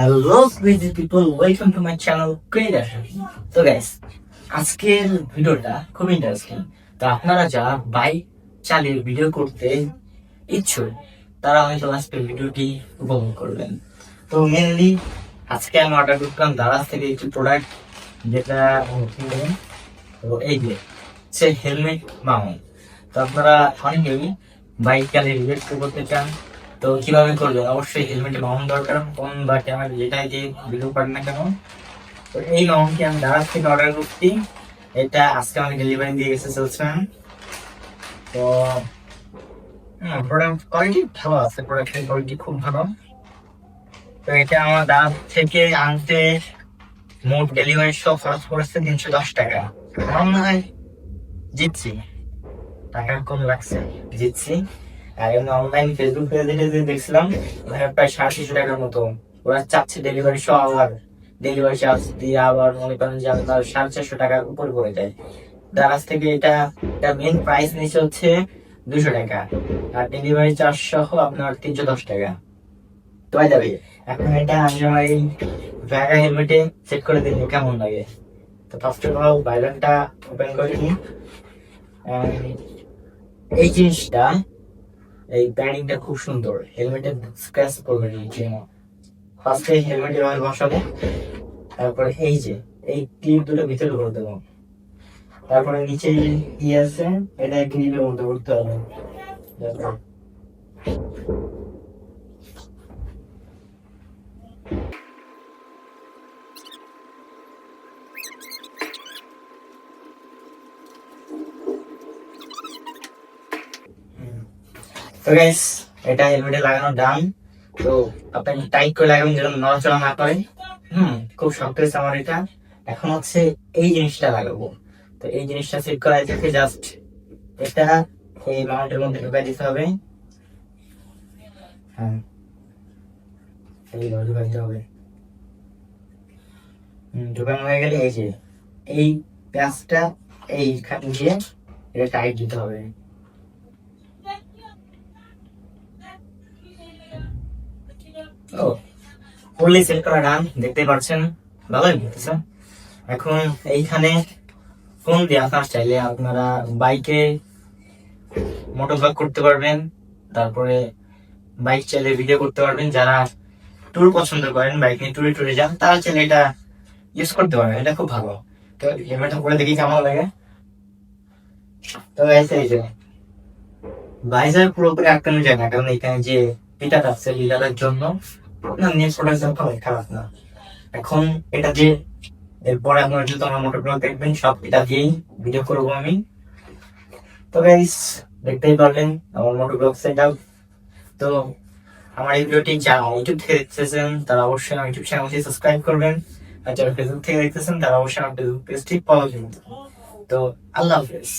Hello crazy people, welcome to my channel Creator. তো guys, আজকের ভিডিওটা খুব ইন্টারেস্টিং। তো আপনারা যারা বাইক চালিয়ে ভিডিও করতে ইচ্ছুক তারা হয়তো আজকের ভিডিওটি উপভোগ করবেন। তো মেনলি আজকে আমি অর্ডার করলাম দারাজ থেকে একটি প্রোডাক্ট, যেটা তো এই যে সে হেলমেট মাউন্ট। তো আপনারা অনেকেই বাইক চালিয়ে ভিডিও করতে চান, তো কিভাবে করবেন? অবশ্যই হেলমেটে মাউন্ট দরকার, ফোন বা ক্যামেরা যেটাই দিয়ে ভিডিও করেন না কেন। তো এই মাউন্টটি আমি দারাজ থেকে অর্ডার করছি। এটা আজকে আমাকে ডেলিভারি দিয়ে গেছে সেলসম্যান। তো প্রোডাক্ট কোয়ালিটি ভালো আছে, প্রোডাক্টের কোয়ালিটি খুব ভালো। তো এটা আমার দারাজ থেকে আনতে মোট ডেলিভারি সহ খরচ পড়েছে 310 টাকা। আমার মনে হয় জিতছি, টাকা কম লাগছে, জিতছি। আর এমনি অনলাইন ফেসবুক পেজে যে দেখছিলাম প্রায় 350 টাকার মতো ওরা চাচ্ছে ডেলিভারি সহ, আবার ডেলিভারি চার্জ দিয়ে আবার মনে করেন যে আপনার 450 টাকার উপর পড়ে যায়। দারাজ থেকে এটা মেন প্রাইস নিচে হচ্ছে 200 টাকা, আর ডেলিভারি চার্জ সহ আপনার 310 টাকা। তো যাবে এখন এটা আমি আমার এই ব্যাগা হেলমেটে চেক করে দিন কেমন লাগে। তো ফার্স্ট অফ অল বাইরেটা ওপেন করে নিই। এই জিনিসটা, এই প্যাডিংটা খুব সুন্দর, হেলমেটের স্ক্র্যাচ করবে না। ফার্স্টে হেলমেটের অয়েল বসাবো, তারপরে এই যে এই ক্লিপ দুটো ভিতরে ভরে দেবো, তারপরে নিচে কি আছে এটা ক্লিপের মধ্যে ভরতে হবে। তো গাইস, এটা হেলমেটে লাগানো ডান। তো আপনি টাইট করে লাগাবেন যেন নড়াচড়া না করে। খুব শক্ত হয়েছে আমার এটা। এখন হচ্ছে এই জিনিসটা লাগাবো। তো এই জিনিসটা সেট করা থেকে জাস্ট এটা এই মাউন্টের মধ্যে ঢুকাই দিতে হবে। হ্যাঁ, এইভাবে ঢুকাই দিতে হবে। ঢুকানো হয়ে গেলে এই যে এই প্যাঁচটা এইখানে দিয়ে এটা টাইট দিতে হবে। ও ফুললি সেট করা ডান, দেখতে পাচ্ছেন ভালোই বুঝতেছে। এখন এইখানে ফোন দিয়ে আপনার চাইলে আপনারা বাইকে মোটর ব্লগ করতে পারবেন, তারপরে বাইক চালিয়ে ভিডিও করতে পারবেন। যারা ট্যুর পছন্দ করেন, বাইক নিয়ে ট্যুরে ট্যুরে যান, তারা চাইলে এটা ইউজ করতে পারবেন, এটা খুব ভালো। তো হেলমেটটা পরে দেখি কেমন লাগে। তো এই যে ভাইজার পুরোপুরি আটকানো যায় না, কারণ এখানে যে পিটার আছে লিডারের জন্য না, নিয়ে প্রোডাকশন খারাপ না। এখন এটা যে এরপরে আপনারা যদি আমার মোটর ব্লগ দেখবেন সব এটা দিয়েই ভিডিও করবো আমি। তো গাইস, দেখতেই পারলেন আমার মোটর ব্লগ সেট আপ। তো আমার এই ভিডিওটি যারা ইউটিউব থেকে দেখতেছেন তারা অবশ্যই আমার ইউটিউব চ্যানেলটি সাবস্ক্রাইব করবেন, আর যারা ফেসবুক থেকে দেখতেছেন তারা অবশ্যই আমার ফেসবুক পেজটি ফলো করবেন। তো আল্লাহ হাফেজ।